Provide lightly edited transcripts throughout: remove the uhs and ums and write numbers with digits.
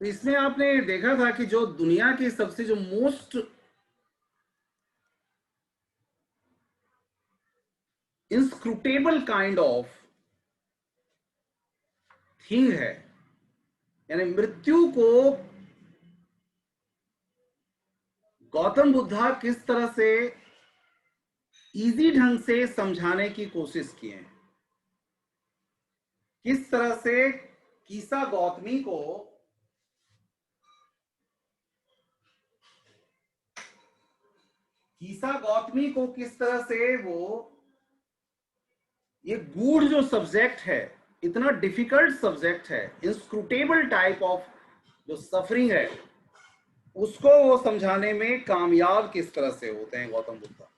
तो इसमें आपने देखा था कि जो दुनिया की सबसे जो most inscrutable kind of thing है, यानी मृत्यु को गौतम बुद्धा किस तरह से इजी ढंग से समझाने की कोशिश किए हैं, किस तरह से कीसा गौतमी को किस तरह से वो ये गूढ़ जो सब्जेक्ट है, इतना डिफिकल्ट सब्जेक्ट है, इंस्क्रूटेबल टाइप ऑफ जो सफरिंग है, उसको वो समझाने में कामयाब किस तरह से होते हैं गौतम बुद्धा,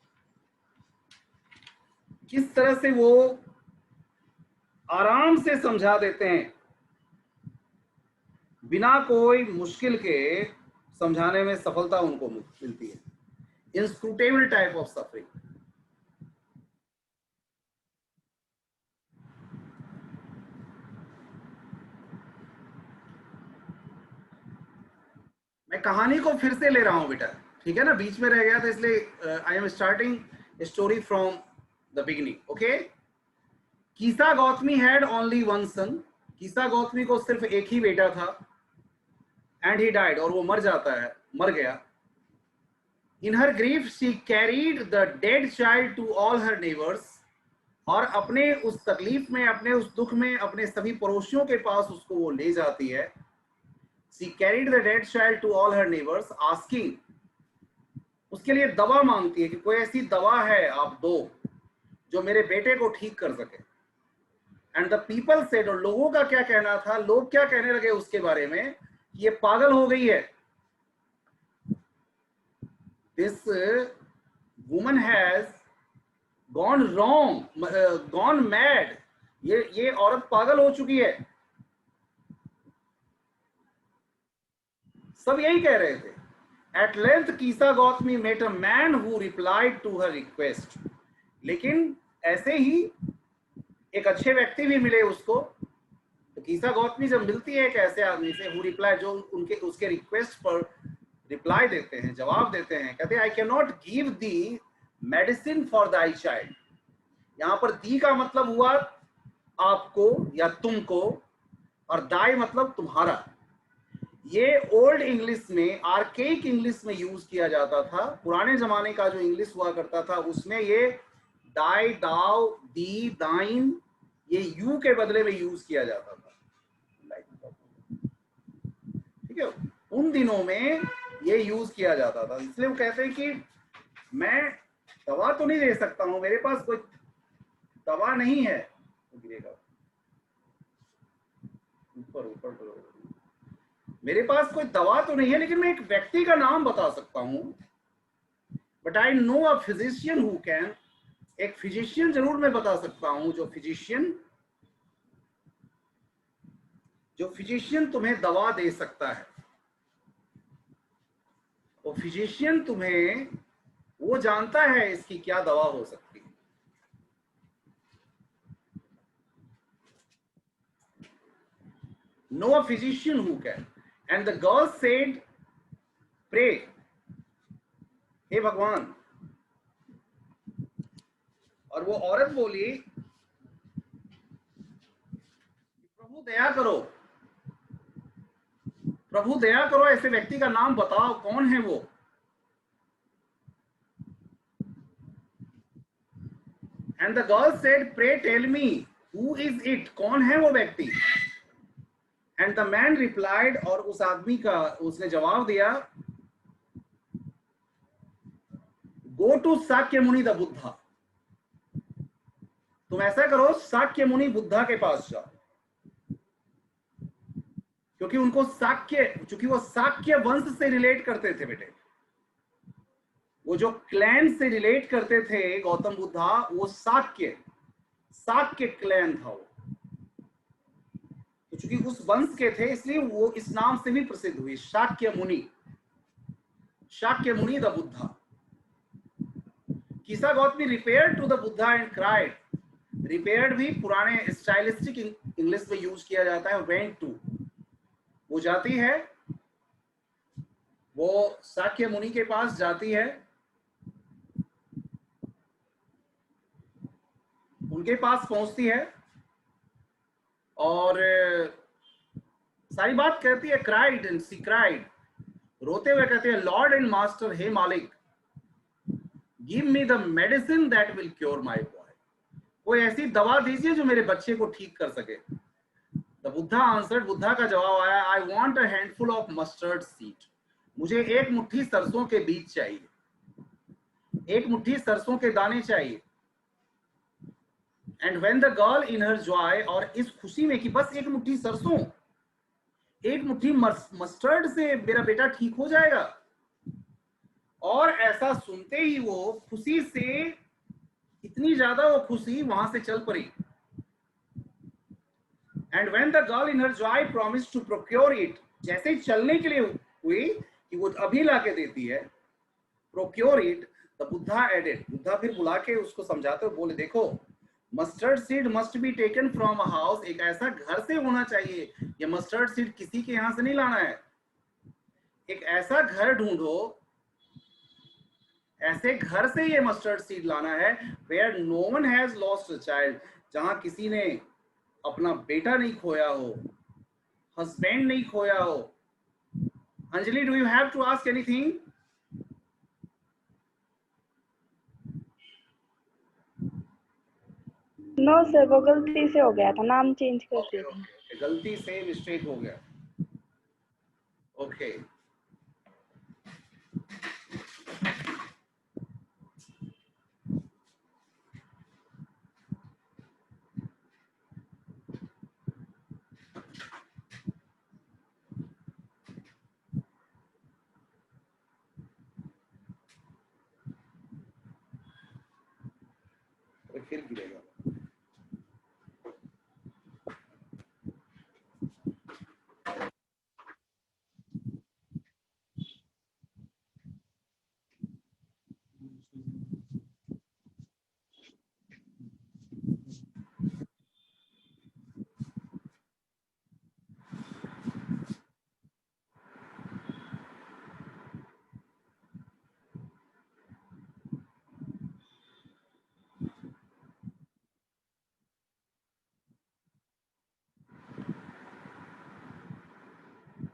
किस तरह से वो आराम से समझा देते हैं, बिना कोई मुश्किल के समझाने में सफलता उनको मिलती है। Inscrutable type of suffering. मैं कहानी को फिर से ले रहा हूं बेटा, ठीक है ना, बीच में रह गया था, इसलिए I am starting story from the beginning. Okay. Kisa Gotami had only one son. Kisa Gotami को सिर्फ एक ही बेटा था। एंड ही डाइड, और वो मर गया। In her grief she carried the dead child to all her neighbours. और अपने उस तकलीफ में, अपने उस दुख में, अपने सभी पड़ोसियों के पास उसको वो ले जाती है। She carried the dead child to all her neighbours asking, उसके लिए दवा मांगती है कि कोई ऐसी दवा है आप दो जो मेरे बेटे को ठीक कर सके। एंड द पीपल सेड, और लोगों का क्या कहना था, लोग क्या कहने लगे उसके बारे में, ये पागल हो गई है, this woman has gone wrong, gone mad, ये औरत पागल हो चुकी है। सब यही कह रहे थे। At length Kisa Gautami met a man who replied to her request. लेकिन ऐसे ही एक अच्छे व्यक्ति भी मिले उसको। तो कीसा गौतमी जब मिलती है एक ऐसे आदमी से, हु रिप्लाई, जो उसके रिक्वेस्ट पर रिप्लाई देते हैं, जवाब देते हैं, कहते हैं I can not give the medicine for thy child. यहां पर दी का मतलब हुआ आपको या तुमको, और दाई मतलब तुम्हारा। ये ओल्ड इंग्लिश में, आर्केइक इंग्लिश में यूज किया जाता था। पुराने जमाने का जो इंग्लिश हुआ करता था उसमें ये दाई, दाव, दी, दाइन, ये यू के बदले में यूज किया जाता था। ठीक है, उन दिनों में ये यूज किया जाता था। इसलिए वो कहते हैं कि मैं दवा तो नहीं दे सकता हूं, मेरे पास कोई दवा नहीं है। गिरेगा ऊपर ऊपर, मेरे पास कोई दवा तो नहीं है, लेकिन मैं एक व्यक्ति का नाम बता सकता हूं। But I know a physician who can, एक फिजिशियन जरूर मैं बता सकता हूं, जो फिजिशियन तुम्हें दवा दे सकता है। वो फिजिशियन तुम्हें, वो जानता है इसकी क्या दवा हो सकती है। No a physician who can. And the girl said pray, हे भगवान। और वो औरत बोली, प्रभु दया करो, प्रभु दया करो, ऐसे व्यक्ति का नाम बताओ, कौन है वो। And the girl said pray tell me who is it, कौन है वो व्यक्ति। एंड द मैन रिप्लाइड, और उस आदमी का उसने जवाब दिया, गो टू साक्य मुनि द बुद्धा। तुम ऐसा करो, साक्य मुनि बुद्धा के पास जाओ। क्योंकि उनको चूंकि वो साक्य वंश से रिलेट करते थे बेटे, वो जो क्लैन से रिलेट करते थे गौतम बुद्धा, वो साक्य क्लैन था वो। तो चूंकि उस वंश के थे, इसलिए वो इस नाम से भी प्रसिद्ध हुई, Shakya Muni the Buddha. Kisa Gautami repaired to the Buddha and cried. Repaired भी पुराने स्टाइलिस्टिक इंग्लिश में यूज किया जाता है, वेंट टू। वो जाती है, वो साक्य मुनि के पास जाती है, उनके पास पहुंचती है और सारी बात कहती है। क्राइड एंड सी क्राइड, रोते हुए कहते हैं, लॉर्ड एंड मास्टर, हे मालिक, give me the medicine that will cure my boy. कोई ऐसी दवा दीजिए जो मेरे बच्चे को ठीक कर सके। द बुद्धा आंसर्ड, बुद्धा का जवाब आया, I want a handful of mustard seed. मुझे एक मुट्ठी सरसों के बीज चाहिए, एक मुट्ठी सरसों के दाने चाहिए। And when the girl in her Joy, और इस खुशी में कि बस एक मुट्ठी सरसों, एक मुट्ठी मस्टर्ड से मेरा बेटा ठीक हो जाएगा। और ऐसा सुनते ही वो खुशी से, इतनी ज्यादा वो खुशी, वहां से चल पड़ी। And when the girl in her joy promise to procure it, जैसे चलने के लिए हुई कि वो अभी लाके देती है, procure it, the Buddha added, Buddha फिर बुला के उसको समझाते हुए बोले, देखो, mustard seed must be taken from a house, एक ऐसा घर से होना चाहिए। ये मस्टर्ड सीड किसी के यहां से नहीं लाना है। एक ऐसा घर ढूंढो, ऐसे घर से ये मस्टर्ड सीड लाना है, where no one has lost a child, जहां किसी ने अपना बेटा नहीं खोया हो, हस्बैंड नहीं खोया हो। Anjali, do you have to ask anything? No sir, वो गलती से हो गया था, नाम चेंज कर ओके दिया। ओके, गलती से मिस्टेक हो गया। ओके फिर गिरेगा।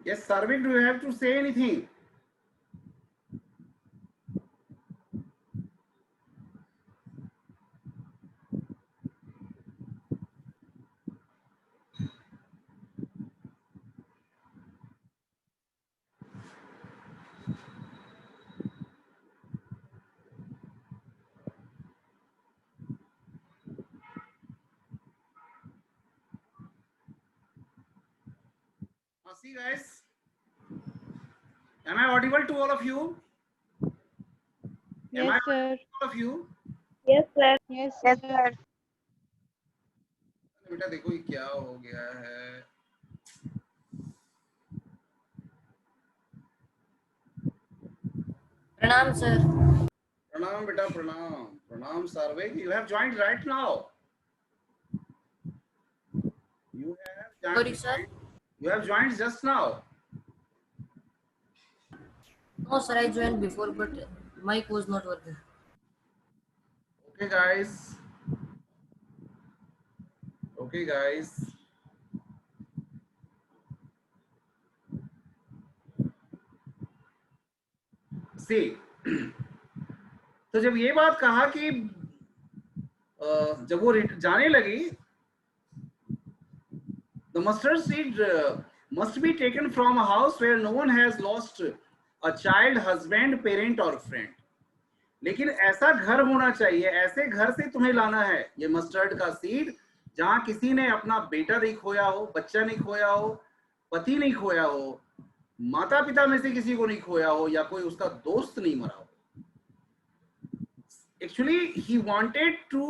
Yes, Sarvik, do you have to say anything? See guys, am I audible to all of you? Am I Yes, sir. audible to all of you? Yes sir. Yes, yes sir. Sir. बेटा देखो ये क्या हो गया है। प्रणाम sir. प्रणाम बेटा, प्रणाम प्रणाम। Sarvik, you have joined right now. You have Sorry joined, sir. you have joined just now. No sir, I joined before but mic was not working. Okay guys, okay guys, see, तो जब ये बात कहा कि जब वो जाने लगी, the mustard seed must be taken from a house where no one has lost a child, husband, parent or friend. लेकिन ऐसा घर होना चाहिए, ऐसे घर से तुम्हें लाना है ये मस्टर्ड का सीड, जहां किसी ने अपना बेटा नहीं खोया हो, बच्चा नहीं खोया हो, पति नहीं खोया हो, माता पिता में से किसी को नहीं खोया हो, या कोई उसका दोस्त नहीं मरा हो। Actually, he wanted to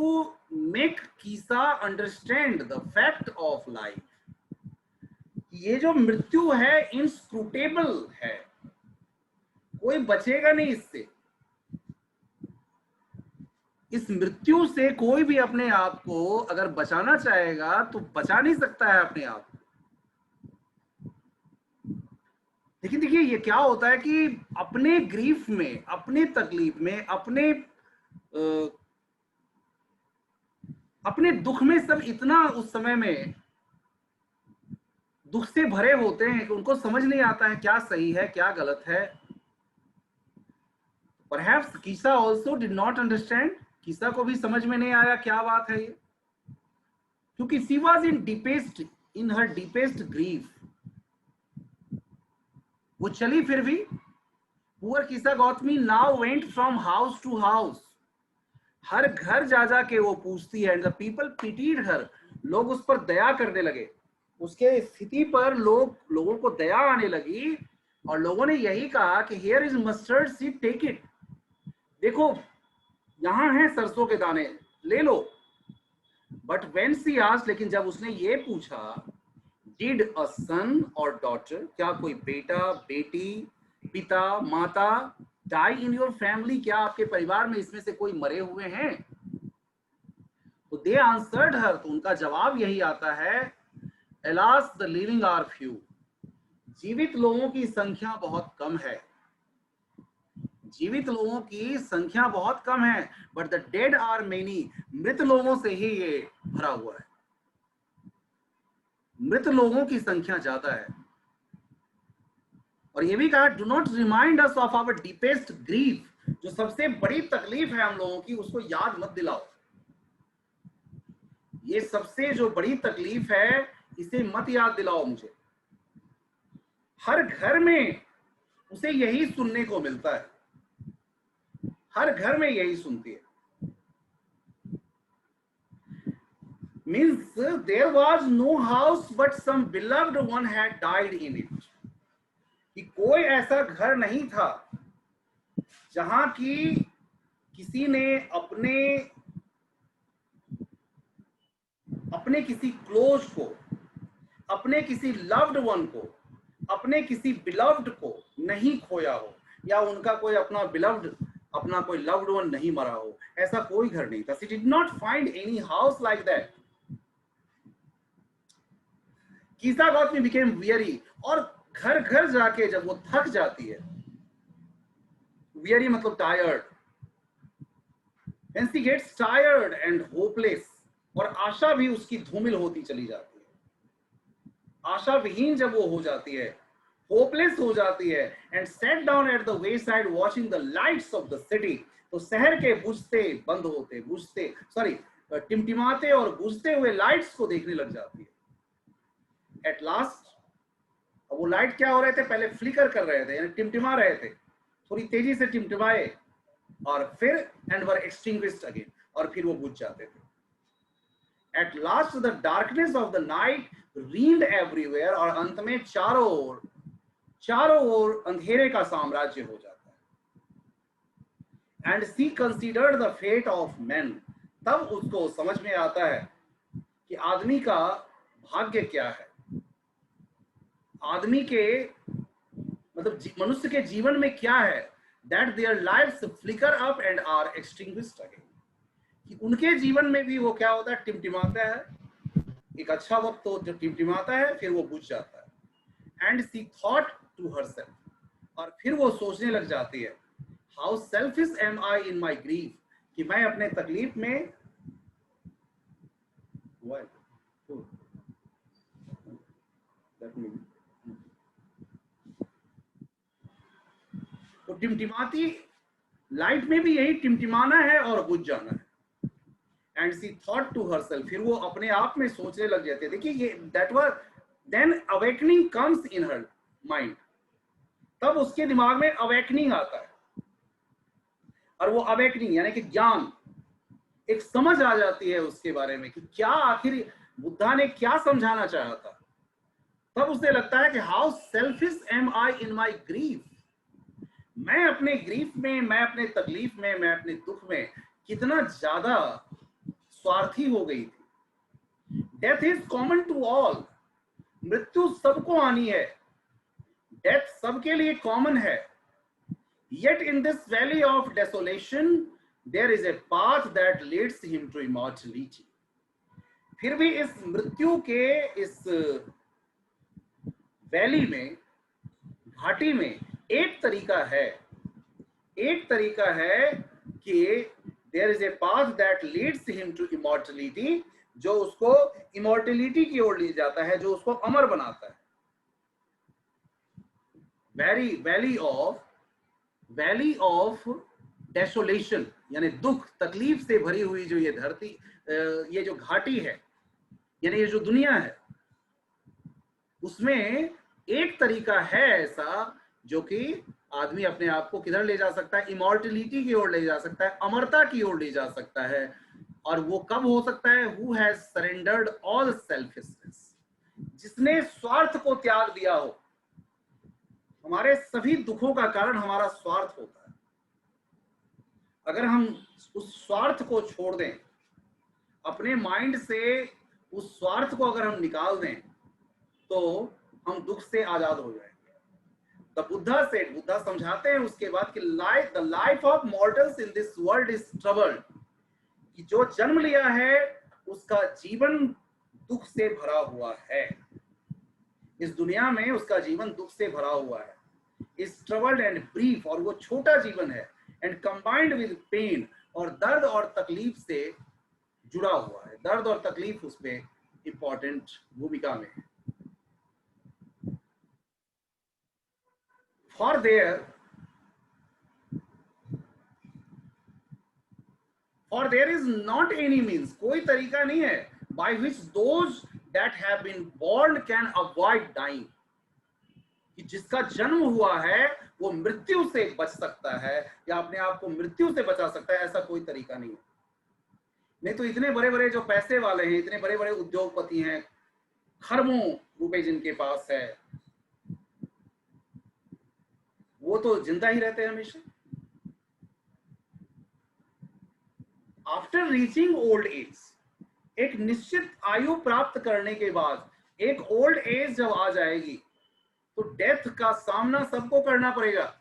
make Kisa understand the fact of life. ये जो मृत्यु है इनस्क्रूटेबल है, कोई बचेगा नहीं इससे। इस मृत्यु से कोई भी अपने आप को अगर बचाना चाहेगा तो बचा नहीं सकता है अपने आप। लेकिन देखिए ये क्या होता है कि अपने ग्रीफ में, अपने तकलीफ में, अपने दुख में सब इतना उस समय में दुख से भरे होते हैं कि उनको समझ नहीं आता है क्या सही है क्या गलत है। Perhaps Kisa also did not understand, Kisa को भी समझ में नहीं आया क्या बात है ये, क्योंकि she was in her deepest grief. वो चली फिर भी। Poor Kisa Gotami now went from house to house, हर घर जा जा के वो पूछती है। And the people pitied her, लोग उस पर दया करने लगे, उसके स्थिति पर लोगों को दया आने लगी। और लोगों ने यही कहा कि here is mustard seed, take it, देखो यहां है सरसों के दाने, ले लो। बट व्हेन शी आस्क्ड, लेकिन जब उसने ये पूछा, डिड अ सन और डॉटर, क्या कोई बेटा बेटी पिता माता डाई इन योर फैमिली, क्या आपके परिवार में इसमें से कोई मरे हुए हैं? तो दे आंसर्ड हर, तो उनका जवाब यही आता है, alas the living are few, जीवित लोगों की संख्या बहुत कम है, जीवित लोगों की संख्या बहुत कम है। But the dead are many, मृत लोगों से ही ये भरा हुआ है, मृत लोगों की संख्या ज्यादा है। और ये भी कहा, do not remind us of our deepest grief, जो सबसे बड़ी तकलीफ है हम लोगों की उसको याद मत दिलाओ, ये सबसे जो बड़ी तकलीफ है इसे मत याद दिलाओ मुझे। हर घर में उसे यही सुनने को मिलता है, हर घर में यही सुनती है। Means there was no house but some beloved one had died in it, कि कोई ऐसा घर नहीं था जहां की किसी ने अपने किसी क्लोज को, अपने किसी लव्ड वन को, अपने किसी बिलव्ड को नहीं खोया हो, या उनका कोई अपना बिलव्ड, अपना कोई लव्ड वन नहीं मरा हो, ऐसा कोई घर नहीं था। She did not find any house like that. कीसा Gautami became weary, और घर घर जाके जब वो थक जाती है, वियरी मतलब tired, when she gets tired and hopeless, और आशा भी उसकी धूमिल होती चली जाती है, आशा विहीन जब वो हो जाती है, होपलेस हो जाती है, and set down at the way side watching the lights off the city, तो शहर के बुझते बंद होते, बुझते सॉरी टिमटिमाते और बुझते हुए लाइट्स को देखने लग जाती है। एट लास्ट, अब वो लाइट क्या हो रहे थे, पहले फ्लिकर कर रहे थे यानी टिमटिमा रहे थे, थोड़ी तेजी से टिमटिमाए और फिर एंड वर एक्सटिंग्विश्ड अगेन, और फिर वो बुझ जाते थे। At last the darkness of the night reeled everywhere, और अंत में चारों ओर अंधेरे का साम्राज्य हो जाता है। And she considered the fate of man, तब उसको समझ में आता है कि आदमी का भाग्य क्या है, आदमी के मतलब मनुष्य के जीवन में क्या है, that their lives flicker up and are extinguished again, कि उनके जीवन में भी वो क्या होता है, टिमटिमाता है, एक अच्छा वक्त तो जो टिमटिमाता है फिर वो बुझ जाता है। And she thought to herself, और फिर वो सोचने लग जाती है, how selfish am I in my grief, कि मैं अपने तकलीफ में तो टिमटिमाती लाइट में भी यही टिमटिमाना है और बुझ जाना है। And she thought to herself, फिर वो अपने आप में सोचने लग जाते हैं। देखिए ये that was then awakening comes in her mind, तब उसके दिमाग में अवेकनिंग आता है, और वो अवेकनिंग यानी कि ज्ञान, एक समझ आ जाती है उसके बारे में कि क्या आखिर बुद्धा ने क्या समझाना चाहा था। तब उसे लगता है कि how selfish am I in my grief, मैं अपने ग्रीफ में, मैं अपने तकलीफ में, मैं अपने दुख में कितना ज्यादा स्वार्थी हो गई थी। Death is common to all, मृत्यु सबको आनी है, डेथ सबके लिए कॉमन है। Yet in this valley of desolation there is a path that leads him to immortality, फिर भी इस मृत्यु के इस वैली में, घाटी में एक तरीका है कि there is a path that leads him to immortality, जो उसको इमॉर्टलिटी की ओर ले जाता है, जो उसको अमर बनाता है। वैली ऑफ डेसोलेशन, यानी दुख तकलीफ से भरी हुई जो ये धरती, ये जो घाटी है, यानी ये जो दुनिया है, उसमें एक तरीका है ऐसा जो कि आदमी अपने आप को किधर ले जा सकता है, इमॉर्टलिटी की ओर ले जा सकता है, अमरता की ओर ले जा सकता है। और वो कब हो सकता है? Who has surrendered all selfishness, जिसने स्वार्थ को त्याग दिया हो। हमारे सभी दुखों का कारण हमारा स्वार्थ होता है। अगर हम उस स्वार्थ को छोड़ दें, अपने माइंड से उस स्वार्थ को अगर हम निकाल दें, तो हम दुख से आजाद हो जाएंगे। द बुद्धा सेड, बुद्धा समझाते हैं उसके बाद कि the life of mortals in this world is troubled, कि जो जन्म लिया है उसका जीवन दुख से भरा हुआ है। इस दुनिया में उसका जीवन दुख से भरा हुआ है। इज ट्रबल्ड एंड ब्रीफ, और वो छोटा जीवन है, एंड कंबाइंड विद पेन, और दर्द और तकलीफ से जुड़ा हुआ है। दर्द और तकलीफ उसमें इंपॉर्टेंट भूमिका में है। For there is not any means, कोई तरीका नहीं है, by which those that have been born can avoid dying, कि जिसका जन्म हुआ है वो मृत्यु से बच सकता है या अपने आप को मृत्यु से बचा सकता है, ऐसा कोई तरीका नहीं है। नहीं तो इतने बड़े बड़े जो पैसे वाले हैं, इतने बड़े बड़े उद्योगपति हैं, खरबों रुपए जिनके पास है, वो तो जिंदा ही रहते हैं हमेशा। आफ्टर रीचिंग ओल्ड एज, एक निश्चित आयु प्राप्त करने के बाद, एक ओल्ड एज जब आ जाएगी, तो डेथ का सामना सबको करना पड़ेगा।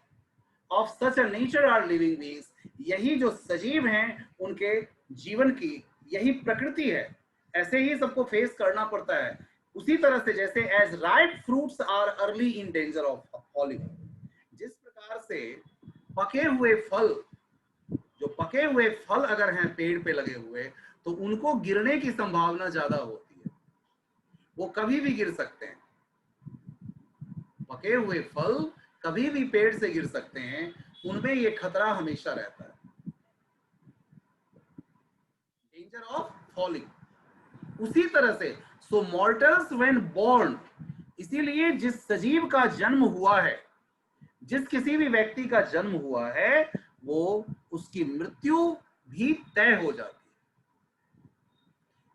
Of such a nature are living beings, यही जो सजीव हैं उनके जीवन की यही प्रकृति है, ऐसे ही सबको फेस करना पड़ता है। उसी तरह से जैसे as ripe fruits are early in danger of falling, जिस प्रकार से पके हुए फल, जो पके हुए फल अगर हैं पेड़ पे लगे हुए, तो उनको गिरने की संभावना ज्यादा होती है, वो कभी भी गिर सकते हैं। पके हुए फल कभी भी पेड़ से गिर सकते हैं, उनमें ये खतरा हमेशा रहता है, डेंजर ऑफ फॉलिंग। उसी तरह से सो मॉर्टल्स व्हेन बोर्न, इसीलिए जिस सजीव का जन्म हुआ है, जिस किसी भी व्यक्ति का जन्म हुआ है, वो उसकी मृत्यु भी तय हो जाती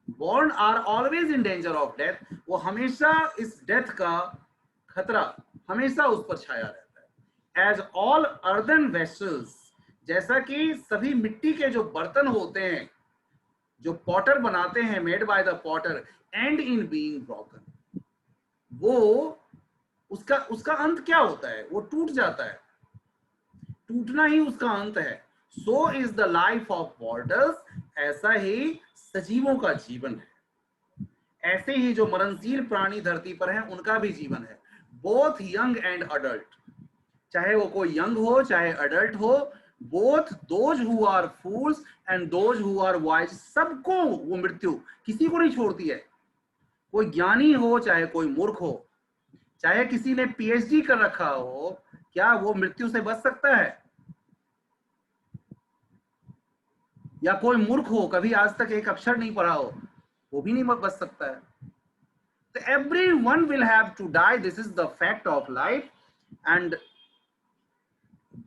है। Born are always in danger of death, वो हमेशा इस डेथ का खतरा हमेशा उस पर छाया रहता है। एज ऑल अर्दन वेसल्स, जैसा कि सभी मिट्टी के जो बर्तन होते हैं, जो पॉटर बनाते हैं, made by the Potter, and in being broken, वो उसका अंत क्या होता है? वो टूट जाता है, टूटना ही उसका अंत है। So is the life of mortals, ऐसा ही सजीवों का जीवन है, ऐसे ही जो मरणशील प्राणी धरती पर हैं उनका भी जीवन है। बोथ यंग एंड अडल्ट, चाहे वो कोई यंग हो चाहे अडल्ट हो, both those who are fools and those who are wise, सबको वो मृत्यु किसी को नहीं छोड़ती है। कोई ज्ञानी हो चाहे कोई मूर्ख हो, चाहे किसी ने पीएचडी कर रखा हो, क्या वो मृत्यु से बच सकता है? या कोई मूर्ख हो, कभी आज तक एक अक्षर नहीं पढ़ा हो, वो भी नहीं बच सकता है। तो everyone will have to die, this is the fact of life। and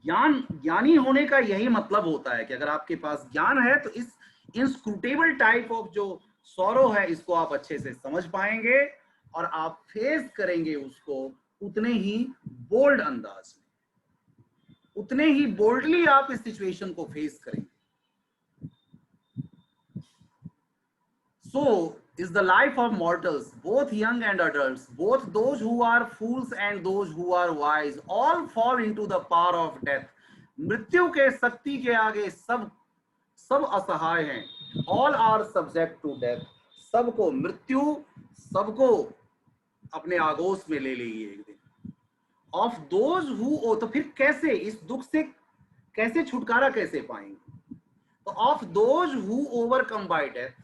ज्ञानी होने का यही मतलब होता है कि अगर आपके पास ज्ञान है तो इस इनस्क्रूटेबल टाइप ऑफ जो सॉरो है, इसको आप अच्छे से समझ पाएंगे और आप फेस करेंगे उसको उतने ही बोल्ड अंदाज में, उतने ही बोल्डली आप इस सिचुएशन को फेस करेंगे। So is the life of mortals, both young and adults, both those who are fools and those who are wise, all fall into the power of death। मृत्यु के शक्ति के आगे सब असहाय हैं। All are subject to death, सबको मृत्यु, सबको अपने आगोश में ले लेगी एक दिन। ऑफ दोज हु, तो फिर कैसे इस दुख से कैसे छुटकारा कैसे पाएंगे? तो of those who overcome bye death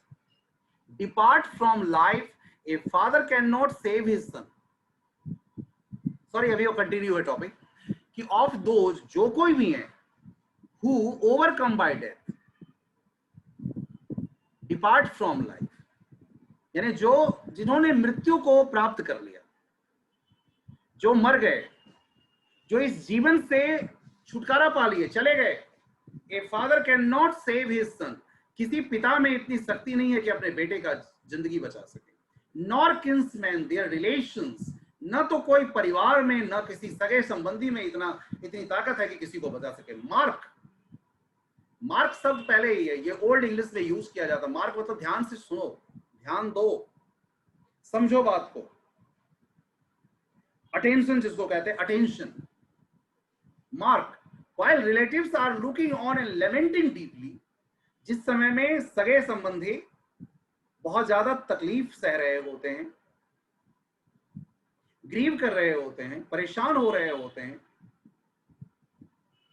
depart from life a father can not save his son. Sorry, अभी वो कंटिन्यू है टॉपिक कि ऑफ दोज, जो कोई भी है, who overcome bye death depart from life, यानी जो जिन्होंने मृत्यु को प्राप्त कर लिया, जो मर गए, जो इस जीवन से छुटकारा पा लिए, चले गए। A father can not save his son, किसी पिता में इतनी शक्ति नहीं है कि अपने बेटे का जिंदगी बचा सके। नॉर किन्समैन देयर रिलेशंस, न तो कोई परिवार में, न किसी सगे संबंधी में इतनी ताकत है कि किसी को बचा सके। मार्क शब्द पहले ही है, ये ओल्ड इंग्लिश में यूज किया जाता। मार्क मतलब ध्यान से सुनो, ध्यान दो, समझो बात को। अटेंशन जिसको कहते हैं, attention. Mark, while relatives are looking on and lamenting deeply, जिस समय में सगे संबंधी बहुत ज्यादा तकलीफ सह रहे होते हैं, ग्रीव कर रहे होते हैं, परेशान हो रहे होते हैं,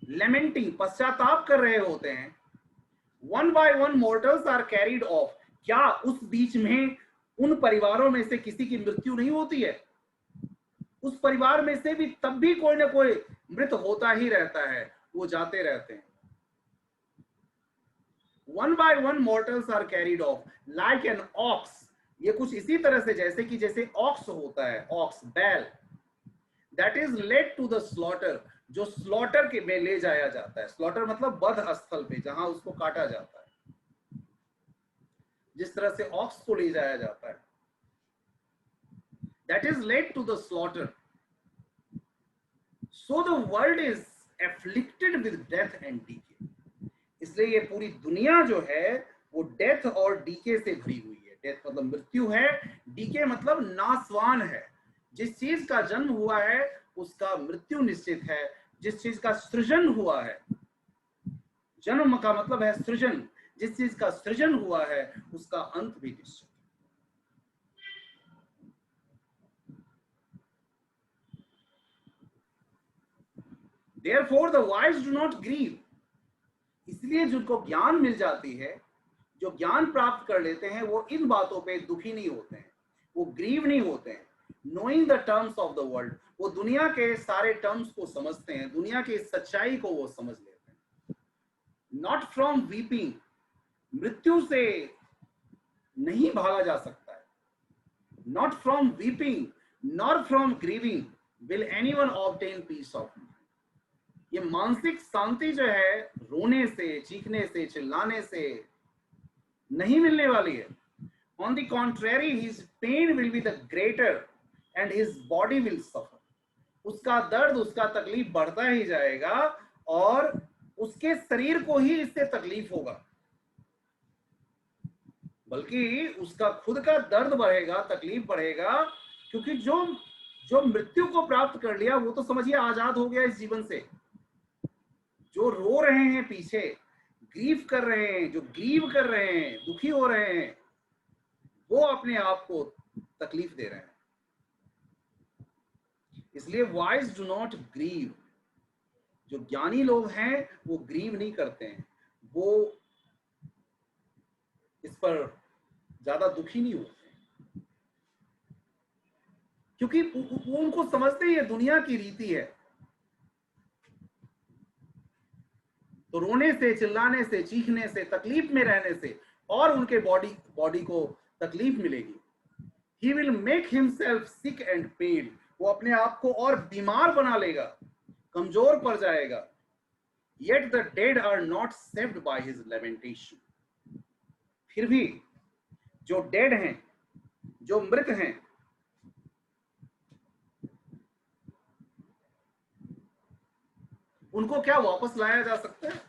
लेमेंटिंग पश्चाताप कर रहे होते हैं, one by one mortals are carried off, क्या उस बीच में उन परिवारों में से किसी की मृत्यु नहीं होती है? उस परिवार में से भी तब भी कोई ना कोई मृत होता ही रहता है, वो जाते रहते हैं। One by one mortals are carried off like an ox, ये कुछ इसी तरह से जैसे ऑक्स होता है, ऑक्स बैल, that is led to the slaughter, जो स्लॉटर के में ले जाया जाता है। स्लॉटर मतलब वध स्थल पे, जहां उसको काटा जाता है, जिस तरह से ऑक्स को ले जाया जाता है, that is led to the slaughter. So the world is afflicted with death and decay, इसलिए ये पूरी दुनिया जो है वो डेथ और डीके से भरी हुई है। डेथ मतलब मृत्यु है, डीके मतलब नाशवान है। जिस चीज का जन्म हुआ है उसका मृत्यु निश्चित है, जिस चीज का सृजन हुआ है, जन्म का मतलब है सृजन, जिस चीज का सृजन हुआ है उसका अंत भी निश्चित। Therefore the wise do not grieve, इसलिए जिनको ज्ञान मिल जाती है, जो ज्ञान प्राप्त कर लेते हैं, वो इन बातों पे दुखी नहीं होते हैं, वो ग्रीव नहीं होते हैं। Knowing the terms of the world, वो दुनिया के सारे टर्म्स को समझते हैं, दुनिया की सच्चाई को वो समझ लेते हैं। Not from weeping, मृत्यु से नहीं भागा जा सकता है। Not from weeping nor from grieving will anyone obtain peace of mind, ये मानसिक शांति जो है रोने से, चीखने से, चिल्लाने से नहीं मिलने वाली है। On the contrary, his pain will be the greater and his body will suffer, उसका दर्द, उसका तकलीफ बढ़ता ही जाएगा और उसके शरीर को ही इससे तकलीफ होगा, बल्कि उसका खुद का दर्द बढ़ेगा, तकलीफ बढ़ेगा, क्योंकि जो मृत्यु को प्राप्त कर लिया वो तो समझिए आजाद हो गया इस जीवन से। जो रो रहे हैं पीछे, ग्रीव कर रहे हैं, जो ग्रीव कर रहे हैं, दुखी हो रहे हैं, वो अपने आप को तकलीफ दे रहे हैं। इसलिए वाइज डू नॉट ग्रीव, जो ज्ञानी लोग हैं वो ग्रीव नहीं करते हैं, वो इस पर ज्यादा दुखी नहीं होते हैं, क्योंकि वो उनको समझते ही दुनिया की रीति है। तो रोने से, चिल्लाने से, चीखने से, तकलीफ में रहने से और उनके बॉडी को तकलीफ मिलेगी। He will make himself sick and pain, वो अपने आप को और बीमार बना लेगा, कमजोर पड़ जाएगा। Yet the dead are not saved by his lamentation, फिर भी जो डेड हैं, जो मृत हैं, उनको क्या वापस लाया जा सकता है?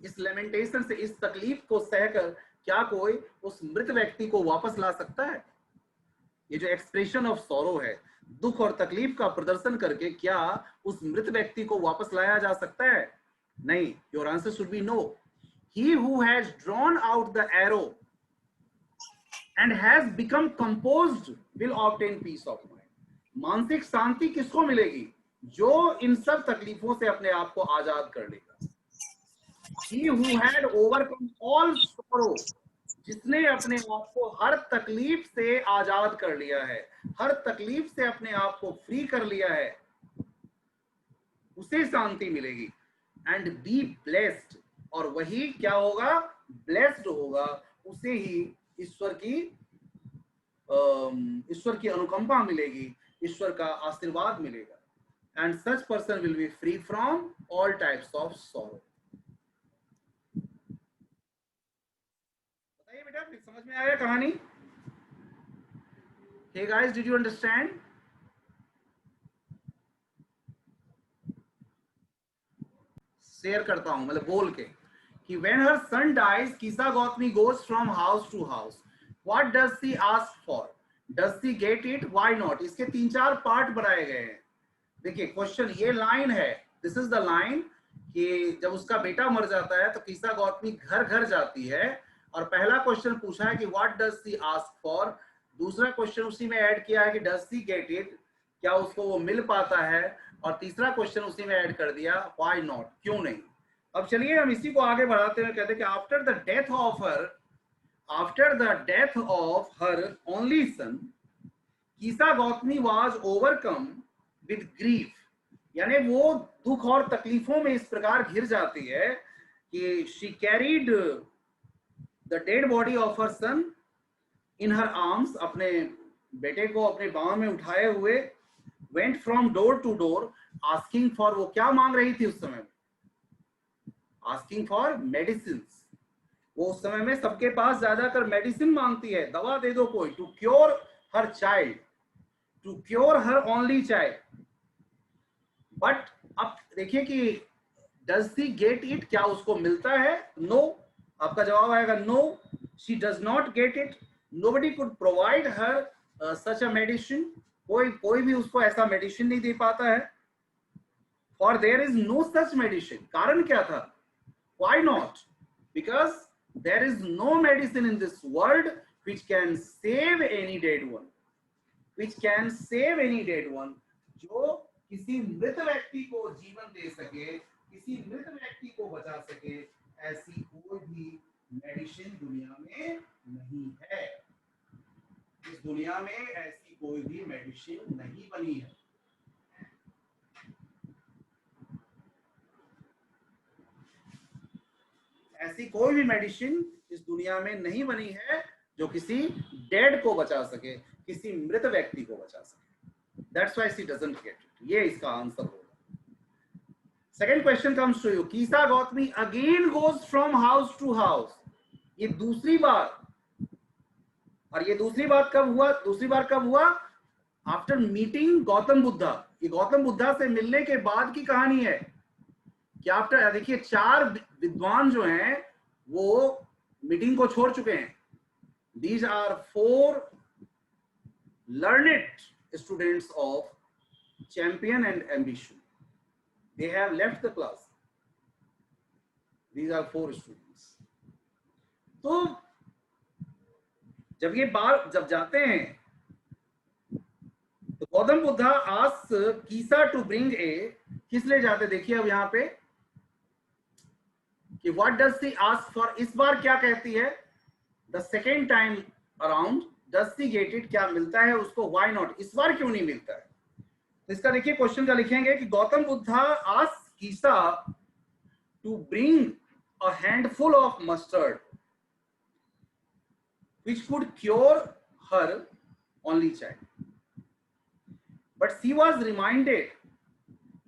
इस लेमेंटेशन से, इस तकलीफ को सहकर क्या कोई उस मृत व्यक्ति को वापस ला सकता है? ये जो एक्सप्रेशन ऑफ सॉरो है, दुख और तकलीफ का प्रदर्शन करके क्या उस मृत व्यक्ति को वापस लाया जा सकता है? नहीं। Your answer should be no. He who has drawn out the arrow and has become composed will obtain peace of mind. मानसिक शांति किसको मिलेगी? जो इन सब तकलीफों से अपने आप को आजाद कर लेगा। He who had overcome all sorrow, जिसने अपने आप को हर तकलीफ से आजाद कर लिया है, हर तकलीफ से अपने आप को फ्री कर लिया है, उसे शांति मिलेगी। एंड बी ब्लेस्ड, और वही क्या होगा, ब्लेस्ड होगा, उसे ही ईश्वर की अनुकंपा मिलेगी, ईश्वर का आशीर्वाद मिलेगा। And such person will be free from all types of sorrow. बताइए बेटा, फिर समझ में आया कहानी? Hey guys, did you understand? Share करता हूं, मतलब बोल के कि when her son dies, Kisa Gautami goes from house to house. What does she ask for? Does she get it? Why not? इसके 3-4 पार्ट बनाए गए हैं। देखिए क्वेश्चन, ये लाइन है, दिस इज द लाइन, कि जब उसका बेटा मर जाता है तो कीसा गौतमी घर घर जाती है, और पहला क्वेश्चन पूछा है कि what does she ask for, दूसरा क्वेश्चन उसी में ऐड किया है कि डज शी गेट इट, क्या उसको वो मिल पाता है, और तीसरा क्वेश्चन उसी में ऐड कर दिया, व्हाई नॉट, क्यों नहीं। अब चलिए हम इसी को आगे बढ़ाते हुए कहते हैं कि after the death of her only son, Kisa Gautami was overcome with grief, यानी वो दुख और तकलीफों में इस प्रकार घिर जाती है कि she carried the dead body of her son in her arms, अपने बेटे को अपने बाहों में उठाए हुए, went from door to door asking for, वो क्या मांग रही थी उस समय? Asking for medicine. वो उस समय में सबके पास ज्यादातर मेडिसिन मांगती है, दवा दे दो कोई, to cure her child, to cure her only child. But अब देखिए कि डज शी गेट इट, क्या उसको मिलता है? नो, आपका जवाब आएगा no, she does not get it, nobody could provide her such a medicine, कोई भी उसको ऐसा मेडिसिन नहीं दे पाता है। For there is no such medicine, कारण क्या था? Why not? Because there is no medicine in this world which can save any dead one, जो किसी मृत व्यक्ति को जीवन दे सके, किसी मृत व्यक्ति को बचा सके, ऐसी कोई भी मेडिसिन दुनिया में नहीं है। इस दुनिया में ऐसी कोई भी मेडिसिन नहीं बनी है। ऐसी कोई भी मेडिसिन इस दुनिया में नहीं बनी है जो किसी डेड को बचा सके, किसी मृत व्यक्ति को बचा सके। That's why she doesn't get it. ये इसका आंसर होगा। Second question comes to you, Kisa Gautami again goes from house to house, ये दूसरी बार, और ये दूसरी बार कब हुआ? After meeting Gautam Buddha. ये गौतम बुद्धा से मिलने के बाद की कहानी है। क्या आफ्टर, देखिए 4 विद्वान जो हैं वो मीटिंग को छोड़ चुके हैं। These are 4 learned students of Champion and Ambition. They have left the class. These are 4 students. तो जब जाते हैं तो Gautam Buddha ask Kisa to bring a, किस ले जाते? देखिए अब यहाँ पे कि what does she ask for, इस बार क्या कहती है? The second time around, does she get it, क्या मिलता है उसको? व्हाई नॉट, इस बार क्यों नहीं मिलता है? तो इसका देखिए क्वेश्चन का लिखेंगे कि Gautam Buddha ask Kisa to bring a handful of mustard which could cure her only child, but she was reminded,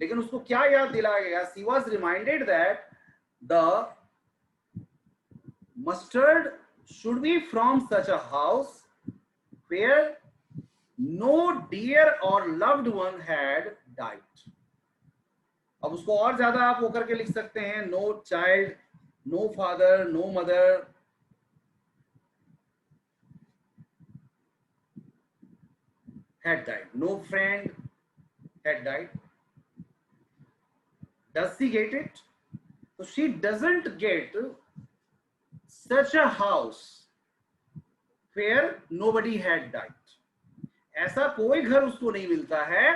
लेकिन उसको क्या याद दिलाया गया? she was reminded that the mustard should be from such a house where no dear or loved one had died. अब उसको और ज्यादा आप वो करके लिख सकते हैं, no child, no father, no mother, had died, no friend had died. Does she get it? So she doesn't get such a house where nobody had died. ऐसा कोई घर उसको नहीं मिलता है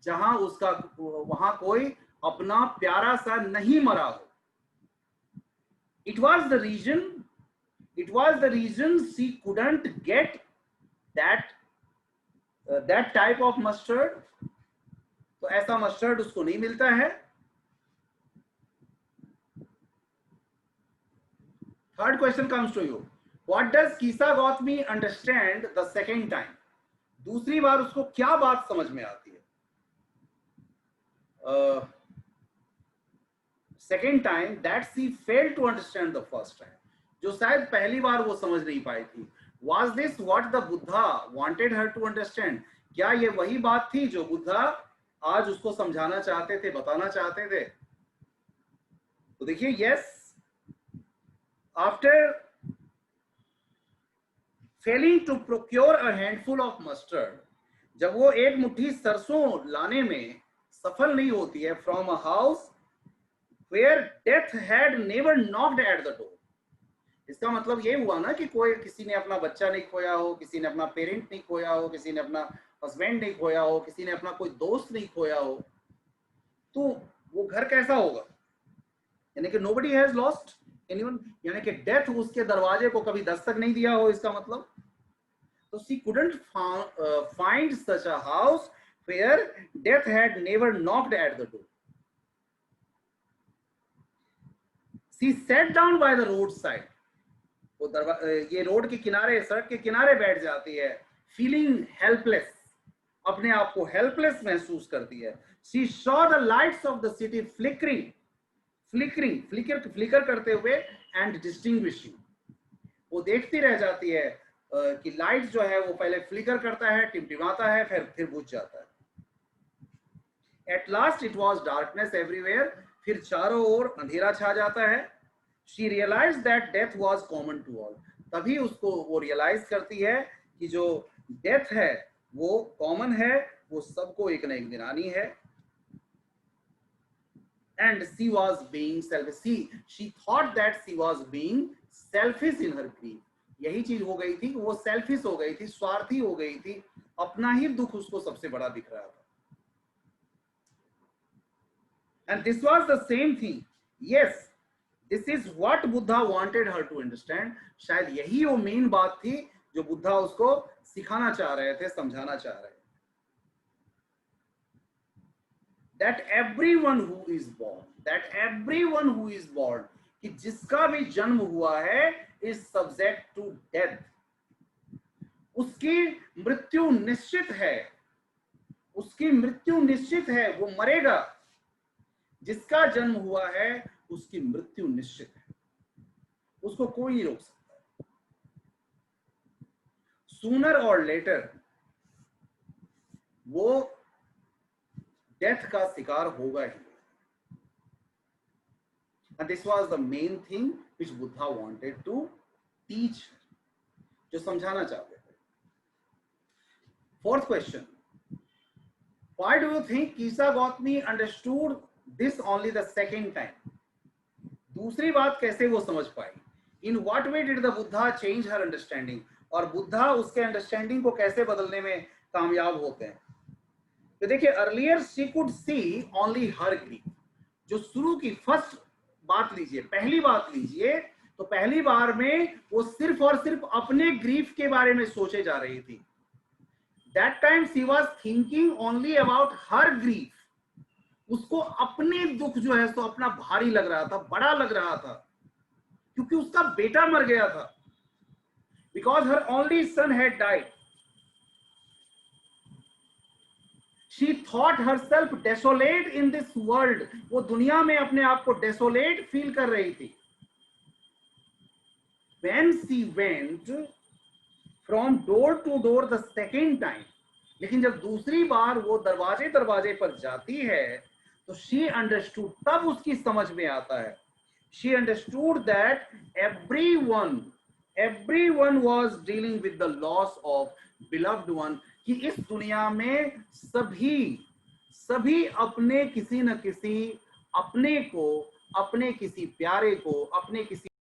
जहां उसका वहां कोई अपना प्यारा सा नहीं मरा हो. It was the reason she couldn't get that type of mustard. तो ऐसा मस्टर्ड उसको नहीं मिलता है. Third question comes to you. What does Kisa Gautami understand the second time? दूसरी बार उसको क्या बात समझ में आती है? Second time that she failed to understand the first time. जो शायद पहली बार वो समझ नहीं पाई थी. Was this what the Buddha wanted her to understand? क्या ये वही बात थी जो बुद्धा आज उसको समझाना चाहते थे, बताना चाहते थे? तो देखिए, yes, after failing to procure a handful of mustard, जब वो एक मुट्ठी सरसों लाने में सफल नहीं होती है, from a house where death had never knocked at the door. इसका मतलब ये हुआ ना कि किसी ने अपना बच्चा नहीं खोया हो, किसी ने अपना पेरेंट नहीं खोया हो, किसी ने अपना हस्बैंड नहीं खोया हो, किसी ने अपना कोई दोस्त नहीं खोया हो, तो वो घर कैसा होगा? यानी कि nobody has lost anyone, यानी कि डेथ उसके दरवाजे को कभी दस्तक नहीं दिया हो, इसका मतलब. तो she couldn't find such a house where death had never knocked at the door. She sat down by the roadside. वो ये रोड के किनारे, सड़क के किनारे बैठ जाती है, feeling helpless, अपने आप को helpless महसूस करती है. She saw the lights of the city flicker करते हुए and distinguishing. वो देखती रह जाती है कि लाइट जो है वो पहले फ्लिकर करता है, टिमटिमाता है, फिर बुझ जाता है. At last it was darkness everywhere. फिर चारों ओर अंधेरा छा जाता है. She realized that death was common to all. तभी उसको वो रियलाइज करती है कि जो डेथ है वो कॉमन है, वो सबको एक न एक दिन आनी है. And she was being selfish. She thought that she was being selfish in her grief. यही चीज हो गई थी कि वो सेल्फिश हो गई थी, स्वार्थी हो गई थी, अपना ही दुख उसको सबसे बड़ा दिख रहा था. And this was the same thing. Yes, this is what Buddha wanted her to understand. शायद यही वो मेन बात थी जो बुद्धा उसको सिखाना चाह रहे थे, समझाना चाह रहे थे. That everyone who is born, कि जिसका भी जन्म हुआ है, is subject to death. उसकी मृत्यु निश्चित है, वो मरेगा. जिसका जन्म हुआ है उसकी मृत्यु निश्चित है, उसको कोई नहीं रोक सकता. Sooner or later वो डेथ का शिकार होगा ही. And this was the main thing which Buddha wanted to teach, जो समझाना चाहते थे. Fourth question. Why do you think Kisa Gautami understood this only the second time? दूसरी बात कैसे वो समझ पाई? In what way did the Buddha change her understanding? और बुद्धा उसके अंडरस्टैंडिंग को कैसे बदलने में कामयाब होते हैं? तो देखिए, earlier she could see only her grief. जो शुरू की फर्स्ट बात लीजिए, पहली बात लीजिए, तो पहली बार में वो सिर्फ और सिर्फ अपने ग्रीफ के बारे में सोचे जा रही थी. That time she was thinking only about her grief. उसको अपने दुख जो है तो अपना भारी लग रहा था, बड़ा लग रहा था, क्योंकि उसका बेटा मर गया था. Because her only son had died. She thought herself desolate in this world. वो दुनिया में अपने आप को desolate फील कर रही थी. When she went from door to door the second time, लेकिन जब दूसरी बार वो दरवाजे पर जाती है, तो she understood, तब उसकी समझ में आता है. She understood that everyone was dealing with the loss of beloved one. कि इस दुनिया में सभी अपने किसी न किसी अपने को, अपने किसी प्यारे को, अपने किसी